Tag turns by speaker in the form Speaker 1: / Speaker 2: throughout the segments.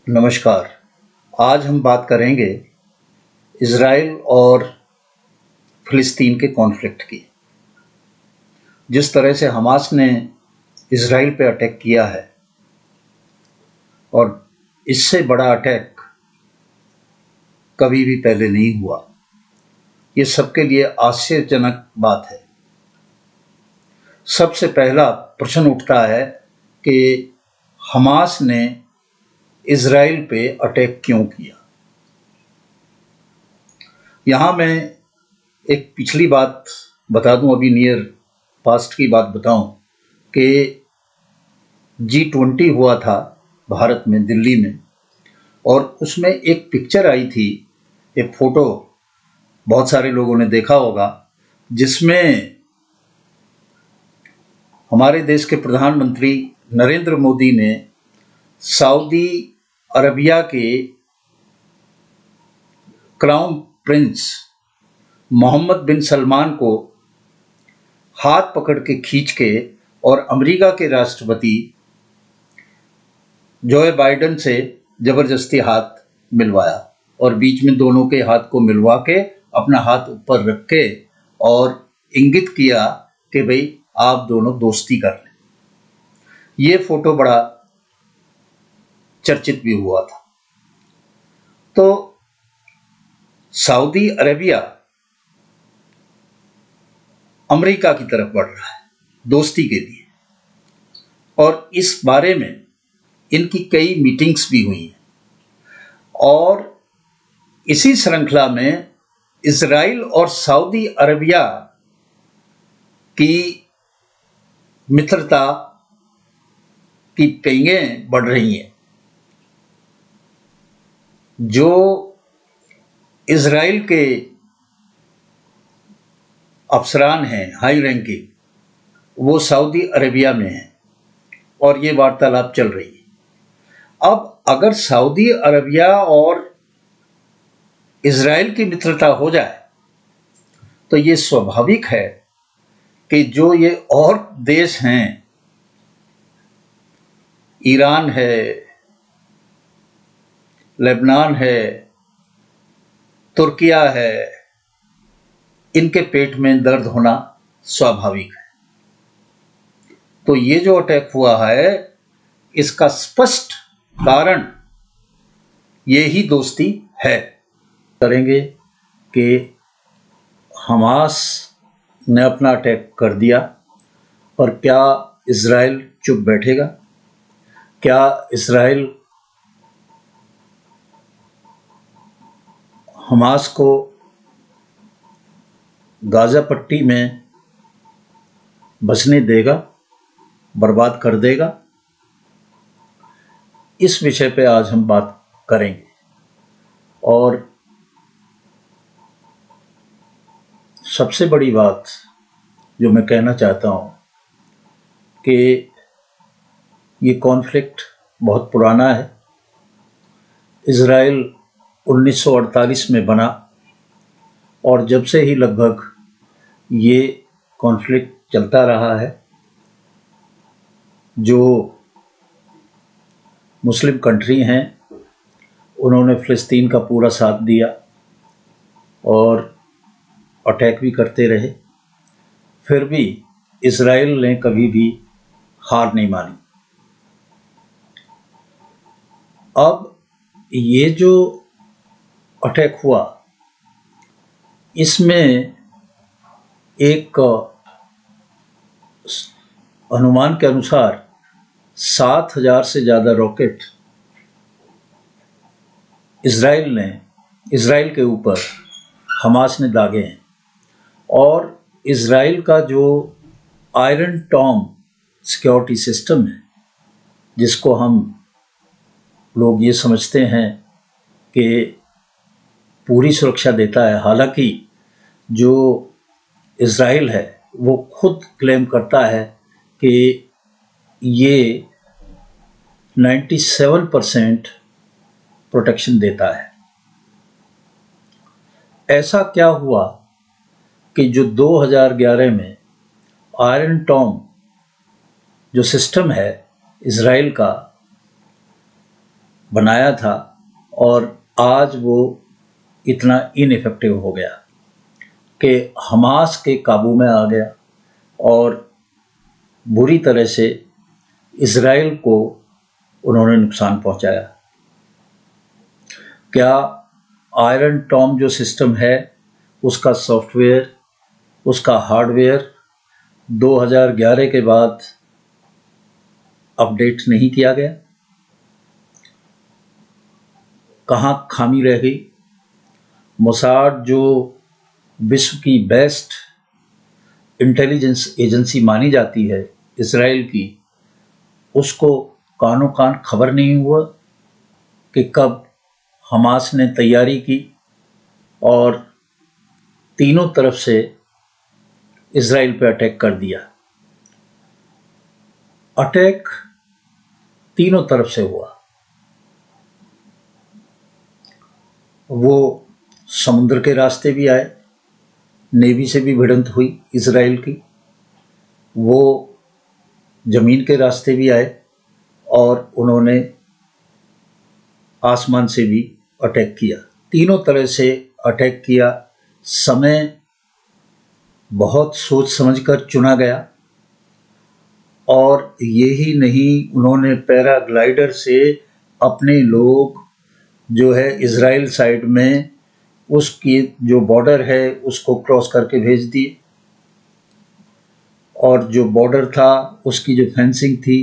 Speaker 1: नमस्कार। आज हम बात करेंगे इज़राइल और फ़िलिस्तीन के कॉन्फ्लिक्ट की। जिस तरह से हमास ने इज़राइल पे अटैक किया है और इससे बड़ा अटैक कभी भी पहले नहीं हुआ, ये सबके लिए आश्चर्यजनक बात है। सबसे पहला प्रश्न उठता है कि हमास ने इज़राइल पे अटैक क्यों किया। यहाँ मैं एक पिछली बात बता दूं, अभी नियर पास्ट की बात बताऊं कि G20 हुआ था भारत में, दिल्ली में, और उसमें एक पिक्चर आई थी, एक फोटो बहुत सारे लोगों ने देखा होगा, जिसमें हमारे देश के प्रधानमंत्री नरेंद्र मोदी ने सऊदी अरबिया के क्राउन प्रिंस मोहम्मद बिन सलमान को हाथ पकड़ के खींच के और अमेरिका के राष्ट्रपति जो बाइडेन से जबरदस्ती हाथ मिलवाया और बीच में दोनों के हाथ को मिलवा के अपना हाथ ऊपर रख के और इंगित किया कि भाई आप दोनों दोस्ती कर लें। ये फोटो बड़ा चर्चित भी हुआ था। तो सऊदी अरेबिया अमेरिका की तरफ बढ़ रहा है दोस्ती के लिए, और इस बारे में इनकी कई मीटिंग्स भी हुई हैं। और इसी श्रृंखला में इज़राइल और सऊदी अरबिया की मित्रता की पेंगें बढ़ रही हैं। जो इज़राइल के अफसरान हैं, हाई रैंकिंग, वो सऊदी अरबिया में हैं और ये वार्तालाप चल रही है। अब अगर सऊदी अरबिया और इज़राइल की मित्रता हो जाए तो ये स्वाभाविक है कि जो ये और देश हैं, ईरान है, लेबनान है, तुर्किया है, इनके पेट में दर्द होना स्वाभाविक है। तो ये जो अटैक हुआ है, इसका स्पष्ट कारण यही दोस्ती है। करेंगे कि हमास ने अपना अटैक कर दिया और क्या इज़राइल चुप बैठेगा? क्या इज़राइल हमास को गाज़ा पट्टी में बसने देगा, बर्बाद कर देगा? इस विषय पे आज हम बात करेंगे। और सबसे बड़ी बात जो मैं कहना चाहता हूँ कि ये कॉन्फ्लिक्ट बहुत पुराना है। इज़राइल 1948 में बना और जब से ही लगभग ये कॉन्फ्लिक्ट चलता रहा है। जो मुस्लिम कंट्री हैं उन्होंने फ़िलिस्तीन का पूरा साथ दिया और अटैक भी करते रहे, फिर भी इज़राइल ने कभी भी हार नहीं मानी। अब ये जो अटैक हुआ, इसमें एक अनुमान के अनुसार 7,000 से ज़्यादा रॉकेट इज़राइल के ऊपर हमास ने दागे हैं। और इज़राइल का जो आयरन टॉम सिक्योरिटी सिस्टम है, जिसको हम लोग ये समझते हैं कि पूरी सुरक्षा देता है, हालांकि जो इज़राइल है वो खुद क्लेम करता है कि ये 97% प्रोटेक्शन देता है। ऐसा क्या हुआ कि जो 2011 में आयरन टॉम जो सिस्टम है इज़राइल का, बनाया था और आज वो इतना इनइफेक्टिव हो गया कि हमास के काबू में आ गया और बुरी तरह से इज़राइल को उन्होंने नुकसान पहुंचाया। क्या आयरन टॉम जो सिस्टम है उसका सॉफ्टवेयर, उसका हार्डवेयर 2011 के बाद अपडेट नहीं किया गया? कहाँ खामी रह गई? मोसाद जो विश्व की बेस्ट इंटेलिजेंस एजेंसी मानी जाती है इज़राइल की, उसको कानो कान खबर नहीं हुआ कि कब हमास ने तैयारी की और तीनों तरफ से इज़राइल पे अटैक कर दिया। अटैक तीनों तरफ से हुआ। वो समुद्र के रास्ते भी आए, नेवी से भी भिड़ंत हुई इज़राइल की, वो ज़मीन के रास्ते भी आए और उन्होंने आसमान से भी अटैक किया। तीनों तरह से अटैक किया। समय बहुत सोच समझकर चुना गया और यही नहीं, उन्होंने पैराग्लाइडर से अपने लोग जो है इज़राइल साइड में उसकी जो बॉर्डर है उसको क्रॉस करके भेज दिए और जो बॉर्डर था उसकी जो फेंसिंग थी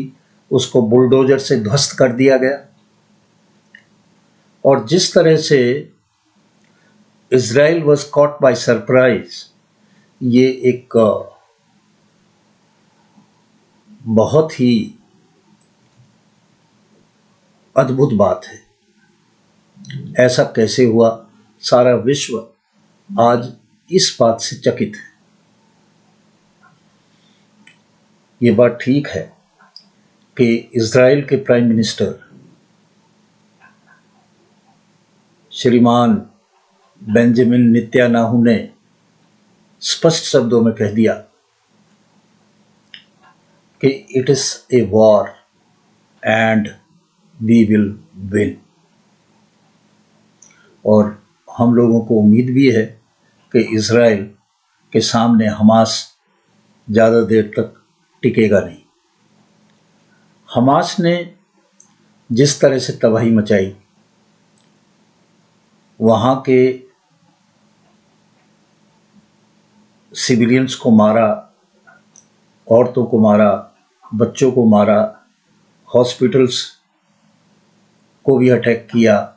Speaker 1: उसको बुलडोजर से ध्वस्त कर दिया गया। और जिस तरह से Israel was caught by surprise, ये एक बहुत ही अद्भुत बात है। ऐसा कैसे हुआ? सारा विश्व आज इस बात से चकित है। ये बात ठीक है कि इज़राइल के प्राइम मिनिस्टर श्रीमान बेंजामिन नेतन्याहू ने स्पष्ट शब्दों में कह दिया कि it is a war and we will win. और हम लोगों को उम्मीद भी है कि इज़राइल के सामने हमास ज़्यादा देर तक टिकेगा नहीं। हमास ने जिस तरह से तबाही मचाई, वहाँ के सिविलियंस को मारा, औरतों को मारा, बच्चों को मारा, हॉस्पिटल्स को भी अटैक किया,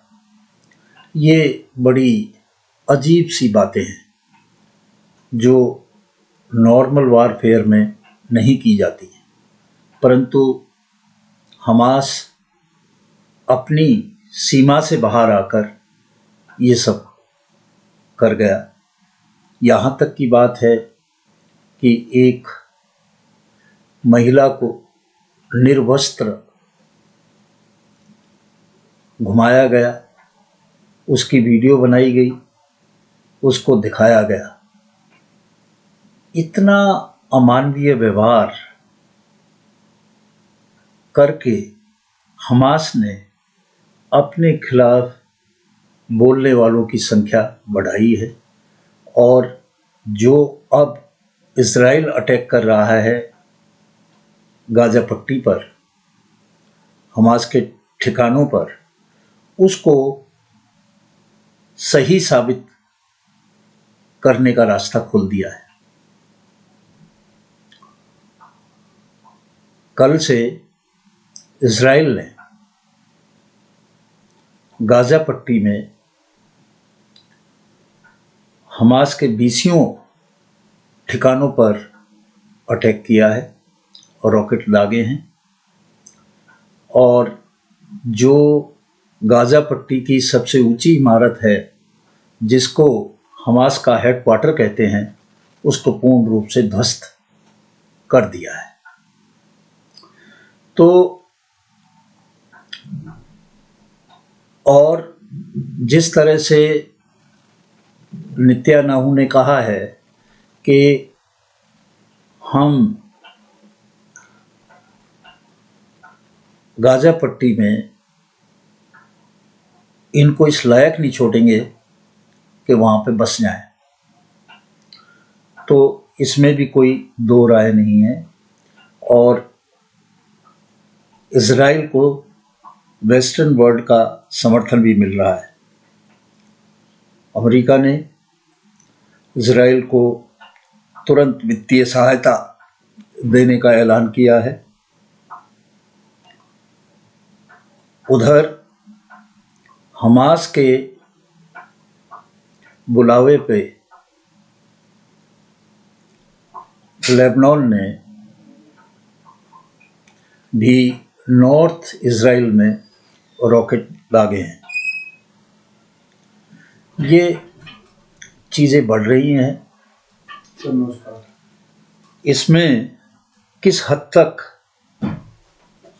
Speaker 1: ये बड़ी अजीब सी बातें हैं जो नॉर्मल वारफेयर में नहीं की जाती हैं। परंतु हमास अपनी सीमा से बाहर आकर ये सब कर गया। यहाँ तक की बात है कि एक महिला को निर्वस्त्र घुमाया गया, उसकी वीडियो बनाई गई, उसको दिखाया गया। इतना अमानवीय व्यवहार करके हमास ने अपने खिलाफ बोलने वालों की संख्या बढ़ाई है और जो अब इज़राइल अटैक कर रहा है गाज़ा पट्टी पर, हमास के ठिकानों पर, उसको सही साबित करने का रास्ता खोल दिया है। कल से इज़राइल ने गाज़ा पट्टी में हमास के 20 ठिकानों पर अटैक किया है और रॉकेट दागे हैं। और जो गाज़ा पट्टी की सबसे ऊंची इमारत है जिसको हमास का हेडक्वार्टर कहते हैं, उसको पूर्ण रूप से ध्वस्त कर दिया है। तो और जिस तरह से नेतन्याहू ने कहा है कि हम गाज़ा पट्टी में इनको इस लायक नहीं छोड़ेंगे कि वहाँ पे बस जाएं। तो इसमें भी कोई दो राय नहीं है। और इज़राइल को वेस्टर्न वर्ल्ड का समर्थन भी मिल रहा है। अमेरिका ने इज़राइल को तुरंत वित्तीय सहायता देने का ऐलान किया है। उधर हमास के बुलावे पे लेबनान ने भी नॉर्थ इज़राइल में रॉकेट दागे हैं। ये चीज़ें बढ़ रही हैं। इसमें किस हद तक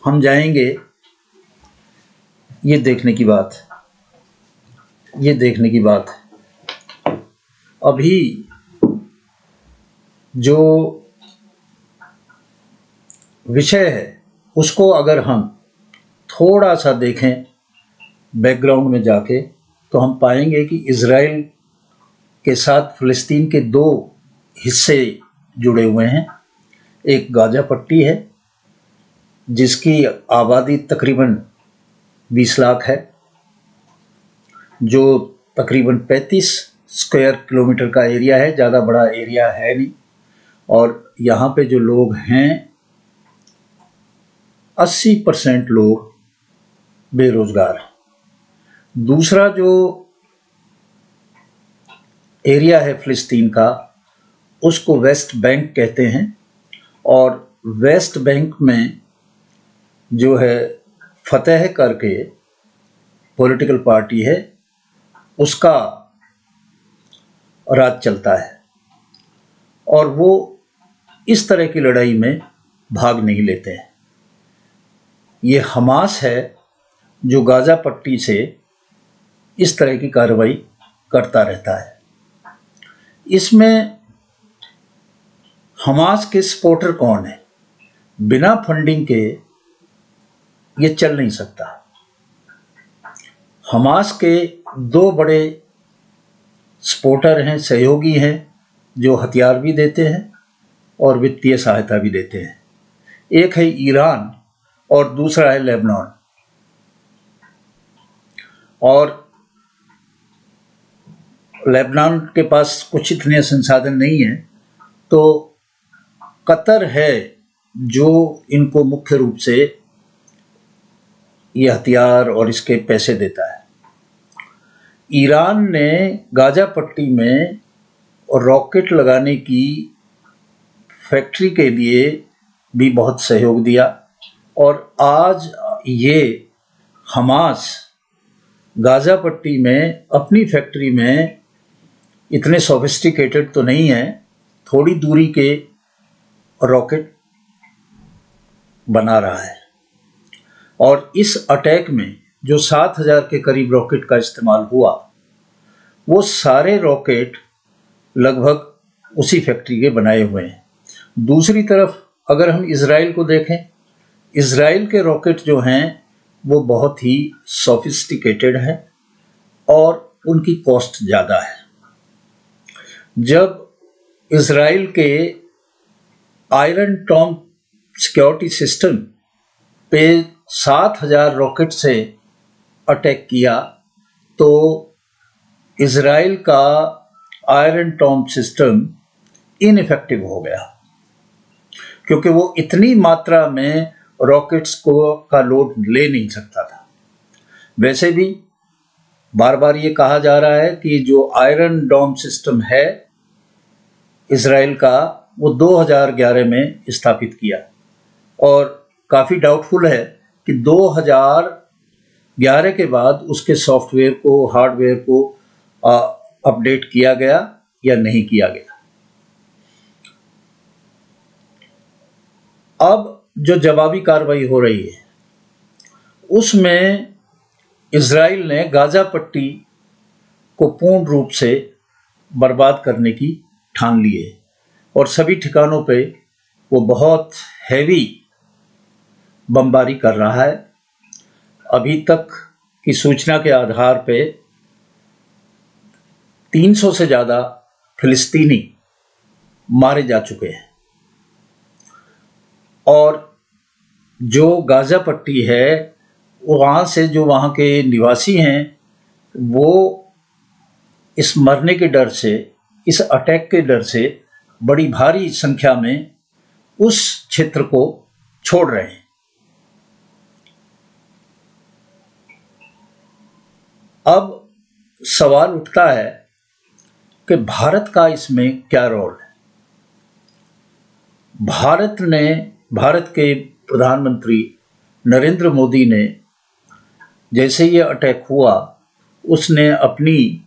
Speaker 1: हम जाएंगे ये देखने की बात है। अभी जो विषय है उसको अगर हम थोड़ा सा देखें बैकग्राउंड में जाके, तो हम पाएंगे कि इज़राइल के साथ फ़लस्तीन के दो हिस्से जुड़े हुए हैं। एक गाज़ा पट्टी है जिसकी आबादी तकरीबन 20 लाख है, जो तकरीबन 35 स्क्वायर किलोमीटर का एरिया है, ज़्यादा बड़ा एरिया है नहीं। और यहाँ पे जो लोग हैं 80% लोग बेरोजगार हैं। दूसरा जो एरिया है फ़लस्तीन का, उसको वेस्ट बैंक कहते हैं। और वेस्ट बैंक में जो है फतेह करके पॉलिटिकल पार्टी है, उसका राज चलता है और वो इस तरह की लड़ाई में भाग नहीं लेते हैं। ये हमास है जो गाज़ा पट्टी से इस तरह की कार्रवाई करता रहता है। इसमें हमास के सपोर्टर कौन है? बिना फंडिंग के ये चल नहीं सकता। हमास के दो बड़े सपोर्टर हैं, सहयोगी हैं, जो हथियार भी देते हैं और वित्तीय सहायता भी देते हैं। एक है ईरान और दूसरा है लेबनान। और लेबनान के पास कुछ इतने संसाधन नहीं हैं, तो कतर है जो इनको मुख्य रूप से ये हथियार और इसके पैसे देता है। ईरान ने गाज़ा पट्टी में रॉकेट लगाने की फैक्ट्री के लिए भी बहुत सहयोग दिया। और आज ये हमास गाज़ा पट्टी में अपनी फैक्ट्री में इतने सोफिस्टिकेटेड तो नहीं है, थोड़ी दूरी के रॉकेट बना रहा है। और इस अटैक में जो 7000 के करीब रॉकेट का इस्तेमाल हुआ, वो सारे रॉकेट लगभग उसी फैक्ट्री के बनाए हुए हैं। दूसरी तरफ अगर हम इज़राइल को देखें, इज़राइल के रॉकेट जो हैं वो बहुत ही सोफिस्टिकेटेड हैं और उनकी कॉस्ट ज़्यादा है। जब इज़राइल के आयरन टॉम सिक्योरिटी सिस्टम पे 7000 रॉकेट से अटैक किया, तो इज़राइल का आयरन टॉम सिस्टम इनइफेक्टिव हो गया, क्योंकि वो इतनी मात्रा में रॉकेट्स का लोड ले नहीं सकता था। वैसे भी बार बार ये कहा जा रहा है कि जो आयरन डोम सिस्टम है इज़राइल का, वो 2011 में स्थापित किया और काफ़ी डाउटफुल है कि 2011 के बाद उसके सॉफ्टवेयर को, हार्डवेयर को अपडेट किया गया या नहीं किया गया। अब जो जवाबी कार्रवाई हो रही है उसमें इज़राइल ने गाज़ा पट्टी को पूर्ण रूप से बर्बाद करने की ठान ली है और सभी ठिकानों पे वो बहुत हैवी बमबारी कर रहा है। अभी तक की सूचना के आधार पे 300 से ज़्यादा फिलिस्तीनी मारे जा चुके हैं और जो गाज़ा पट्टी है वहाँ से जो वहाँ के निवासी हैं वो इस मरने के डर से, इस अटैक के डर से बड़ी भारी संख्या में उस क्षेत्र को छोड़ रहे हैं। अब सवाल उठता है कि भारत का इसमें क्या रोल है। भारत के प्रधानमंत्री नरेंद्र मोदी ने जैसे ये अटैक हुआ उसने अपनी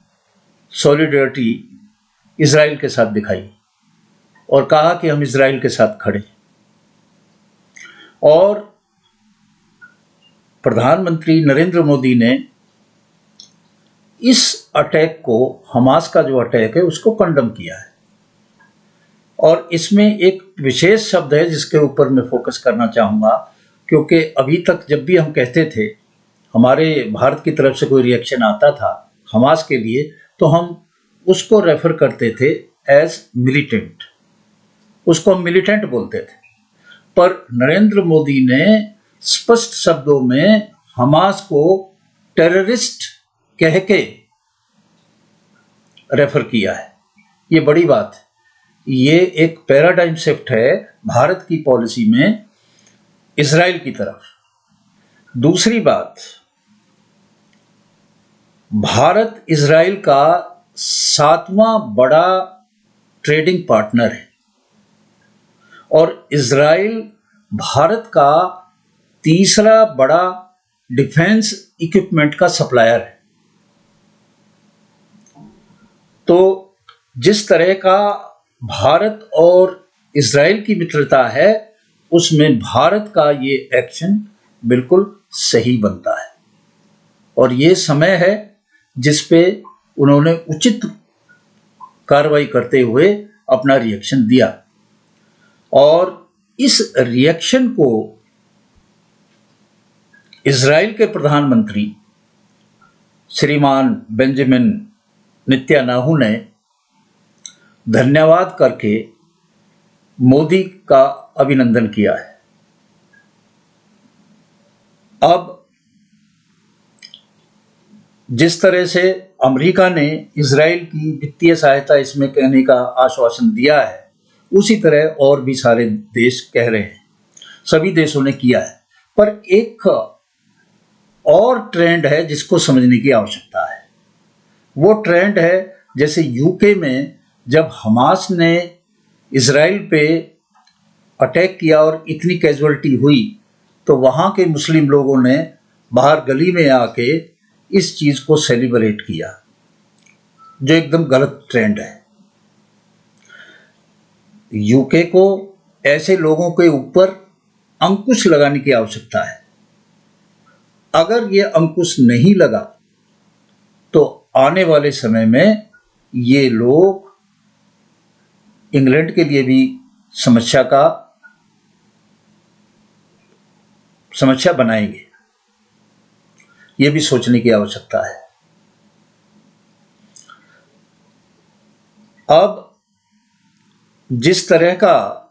Speaker 1: सॉलिडरिटी इजराइल के साथ दिखाई और कहा कि हम इजराइल के साथ खड़े हैं। और प्रधानमंत्री नरेंद्र मोदी ने इस अटैक को, हमास का जो अटैक है उसको कंडम किया है। और इसमें एक विशेष शब्द है जिसके ऊपर मैं फोकस करना चाहूँगा, क्योंकि अभी तक जब भी हम कहते थे, हमारे भारत की तरफ से कोई रिएक्शन आता था हमास के लिए, तो हम उसको रेफर करते थे एज मिलिटेंट, उसको हम मिलिटेंट बोलते थे। पर नरेंद्र मोदी ने स्पष्ट शब्दों में हमास को टेररिस्ट कह के रेफर किया है। ये बड़ी बात है, ये एक पैराडाइम शिफ्ट है भारत की पॉलिसी में इजराइल की तरफ। दूसरी बात, भारत इजराइल का 7वां बड़ा ट्रेडिंग पार्टनर है और इजराइल भारत का 3रा बड़ा डिफेंस इक्विपमेंट का सप्लायर है। तो जिस तरह का भारत और इजराइल की मित्रता है उसमें भारत का ये एक्शन बिल्कुल सही बनता है और ये समय है जिस पे उन्होंने उचित कार्रवाई करते हुए अपना रिएक्शन दिया। और इस रिएक्शन को इजराइल के प्रधानमंत्री श्रीमान बेंजामिन नेतन्याहू ने धन्यवाद करके मोदी का अभिनंदन किया है। अब जिस तरह से अमेरिका ने इजराइल की वित्तीय सहायता इसमें कहने का आश्वासन दिया है, उसी तरह और भी सारे देश कह रहे हैं, सभी देशों ने किया है। पर एक और ट्रेंड है जिसको समझने की आवश्यकता है। वो ट्रेंड है, जैसे यूके में जब हमास ने इजराइल पे अटैक किया और इतनी कैजुअलिटी हुई, तो वहाँ के मुस्लिम लोगों ने बाहर गली में आके इस चीज़ को सेलिब्रेट किया, जो एकदम गलत ट्रेंड है। यूके को ऐसे लोगों के ऊपर अंकुश लगाने की आवश्यकता है। अगर ये अंकुश नहीं लगा तो आने वाले समय में ये लोग इंग्लैंड के लिए भी समस्या बनाएंगे। ये भी सोचने की आवश्यकता है। अब जिस तरह का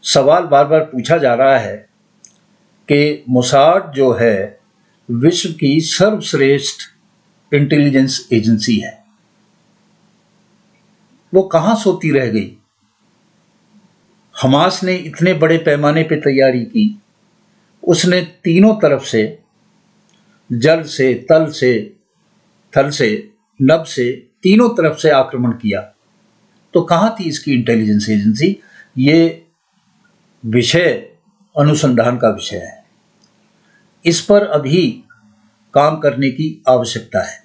Speaker 1: सवाल बार बार पूछा जा रहा है कि मोसाद जो है विश्व की सर्वश्रेष्ठ इंटेलिजेंस एजेंसी है, वो कहाँ सोती रह गई। हमास ने इतने बड़े पैमाने पे तैयारी की, उसने तीनों तरफ से, जल से, तल से, थल से, नभ से, तीनों तरफ से आक्रमण किया, तो कहाँ थी इसकी इंटेलिजेंस एजेंसी। ये विषय अनुसंधान का विषय है, इस पर अभी काम करने की आवश्यकता है,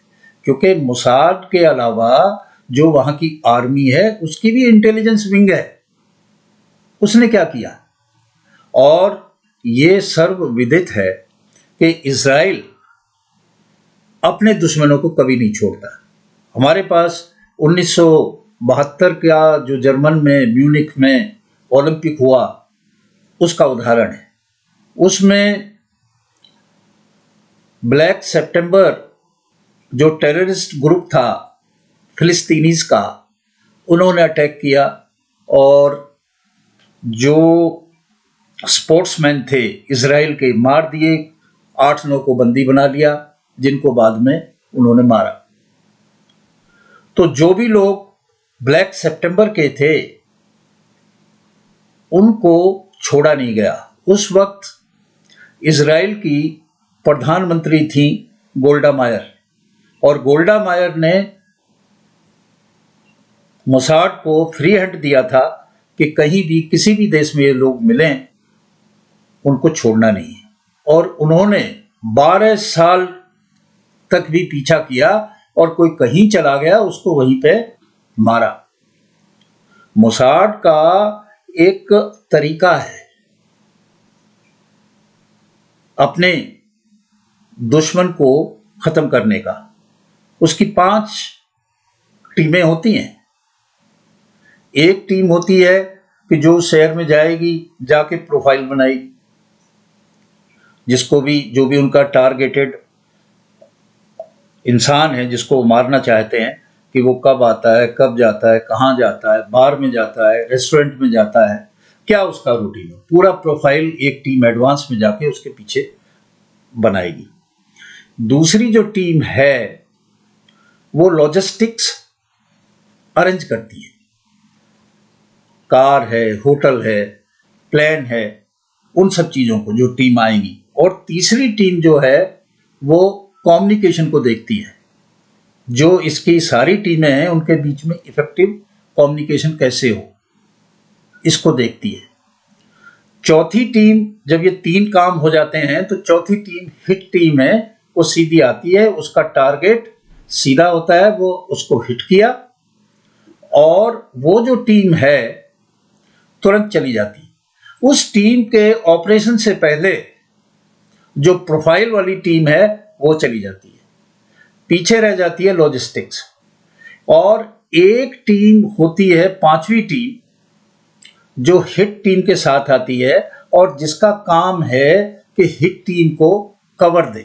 Speaker 1: क्योंकि मोसाद के अलावा जो वहाँ की आर्मी है उसकी भी इंटेलिजेंस विंग है। उसने क्या किया, और ये सर्वविदित है कि इजराइल अपने दुश्मनों को कभी नहीं छोड़ता। हमारे पास 1972 का जो जर्मन में म्यूनिख में ओलंपिक हुआ उसका उदाहरण है। उसमें ब्लैक सितंबर जो टेररिस्ट ग्रुप था फिलिस्तीनीज का, उन्होंने अटैक किया और जो स्पोर्ट्समैन थे इजराइल के मार दिए, 8-9 को बंदी बना लिया, जिनको बाद में उन्होंने मारा। तो जो भी लोग ब्लैक सितंबर के थे उनको छोड़ा नहीं गया। उस वक्त इजराइल की प्रधानमंत्री थी गोल्डा मायर, और गोल्डा मायर ने मोसाद को फ्री हैंड दिया था कि कहीं भी किसी भी देश में ये लोग मिलें उनको छोड़ना नहीं है। और उन्होंने 12 साल तक भी पीछा किया और कोई कहीं चला गया उसको वहीं पे मारा। मोसाद का एक तरीका है अपने दुश्मन को खत्म करने का। उसकी 5 टीमें होती हैं। एक टीम होती है कि जो शहर में जाएगी, जाके प्रोफाइल बनाएगी, जिसको भी जो भी उनका टारगेटेड इंसान है जिसको मारना चाहते हैं कि वो कब आता है, कब जाता है, कहाँ जाता है, बार में जाता है, रेस्टोरेंट में जाता है, क्या उसका रूटीन है, पूरा प्रोफाइल एक टीम एडवांस में जाके उसके पीछे बनाएगी। दूसरी जो टीम है वो लॉजिस्टिक्स अरेंज करती है, कार है, होटल है, प्लेन है, उन सब चीज़ों को जो टीम आएगी। और तीसरी टीम जो है वो कम्युनिकेशन को देखती है, जो इसकी सारी टीमें हैं उनके बीच में इफेक्टिव कम्युनिकेशन कैसे हो, इसको देखती है। चौथी टीम, जब ये 3 काम हो जाते हैं तो चौथी टीम हिट टीम है, वो सीधी आती है, उसका टारगेट सीधा होता है, वो उसको हिट किया और वो जो टीम है तुरंत चली जाती है। उस टीम के ऑपरेशन से पहले जो प्रोफाइल वाली टीम है वो चली जाती है, पीछे रह जाती है लॉजिस्टिक्स। और एक टीम होती है 5वीं टीम जो हिट टीम के साथ आती है और जिसका काम है कि हिट टीम को कवर दे,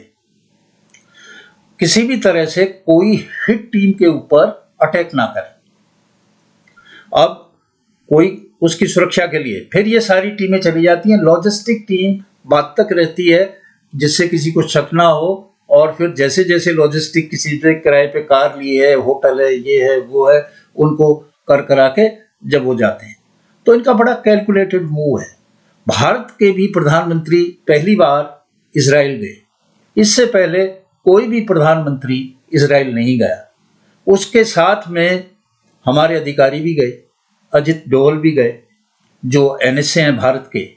Speaker 1: किसी भी तरह से कोई हिट टीम के ऊपर अटैक ना करे। अब कोई उसकी सुरक्षा के लिए फिर ये सारी टीमें चली जाती हैं। लॉजिस्टिक टीम बाद तक रहती है जिससे किसी को शक ना हो, और फिर जैसे जैसे लॉजिस्टिक किसी से किराए पे कार ली है, होटल है, ये है, वो है, उनको कर करा के जब वो जाते हैं, तो इनका बड़ा कैलकुलेटेड मूव है। भारत के भी प्रधानमंत्री पहली बार इजराइल गए, इससे पहले कोई भी प्रधानमंत्री इजराइल नहीं गया। उसके साथ में हमारे अधिकारी भी गए, अजित डोवल भी गए जो एनएसए हैं भारत के,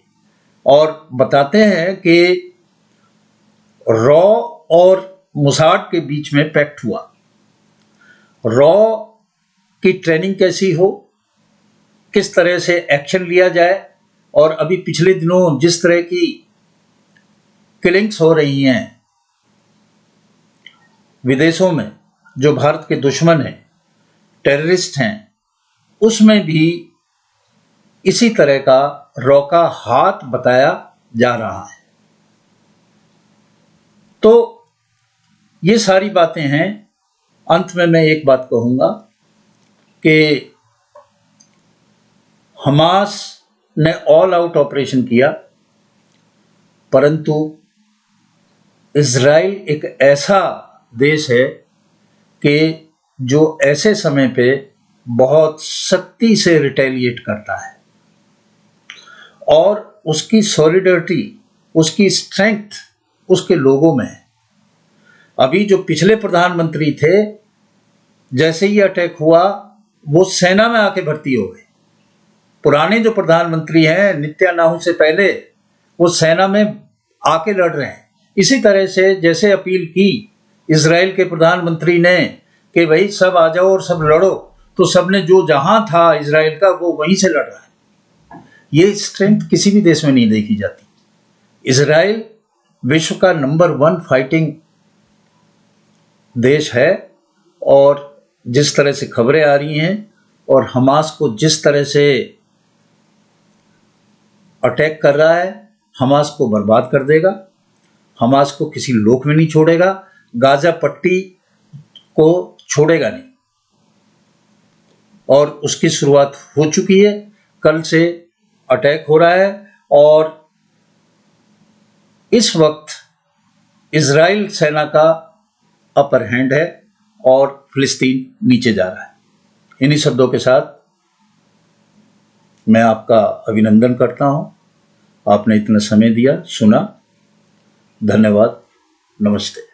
Speaker 1: और बताते हैं कि रॉ और मोसाद के बीच में पैक्ट हुआ। रॉ की ट्रेनिंग कैसी हो, किस तरह से एक्शन लिया जाए, और अभी पिछले दिनों जिस तरह की किलिंग्स हो रही हैं विदेशों में, जो भारत के दुश्मन हैं, टेररिस्ट हैं, उसमें भी इसी तरह का रॉ का हाथ बताया जा रहा है। तो ये सारी बातें हैं। अंत में मैं एक बात कहूँगा कि हमास ने ऑल आउट ऑपरेशन किया, परंतु इजराइल एक ऐसा देश है कि जो ऐसे समय पे बहुत सख्ती से रिटेलिएट करता है, और उसकी सॉलिडरिटी, उसकी स्ट्रेंथ उसके लोगों में है। अभी जो पिछले प्रधानमंत्री थे, जैसे ही अटैक हुआ वो सेना में आके भर्ती हो गए। पुराने जो प्रधानमंत्री हैं नेतन्याहू से पहले, वो सेना में आके लड़ रहे हैं। इसी तरह से जैसे अपील की इजराइल के प्रधानमंत्री ने कि भाई सब आ जाओ और सब लड़ो, तो सबने जो जहां था इजराइल का वो वहीं से लड़ रहा है। ये स्ट्रेंथ किसी भी देश में नहीं देखी जाती। इजराइल विश्व का नंबर 1 फाइटिंग देश है, और जिस तरह से खबरें आ रही हैं और हमास को जिस तरह से अटैक कर रहा है, हमास को बर्बाद कर देगा। हमास को किसी लोक में नहीं छोड़ेगा, गाजा पट्टी को छोड़ेगा नहीं। और उसकी शुरुआत हो चुकी है, कल से अटैक हो रहा है और इस वक्त इजराइल सेना का अपर हैंड है और फिलिस्तीन नीचे जा रहा है। इन्हीं शब्दों के साथ मैं आपका अभिनंदन करता हूं। आपने इतना समय दिया, सुना। धन्यवाद। नमस्ते।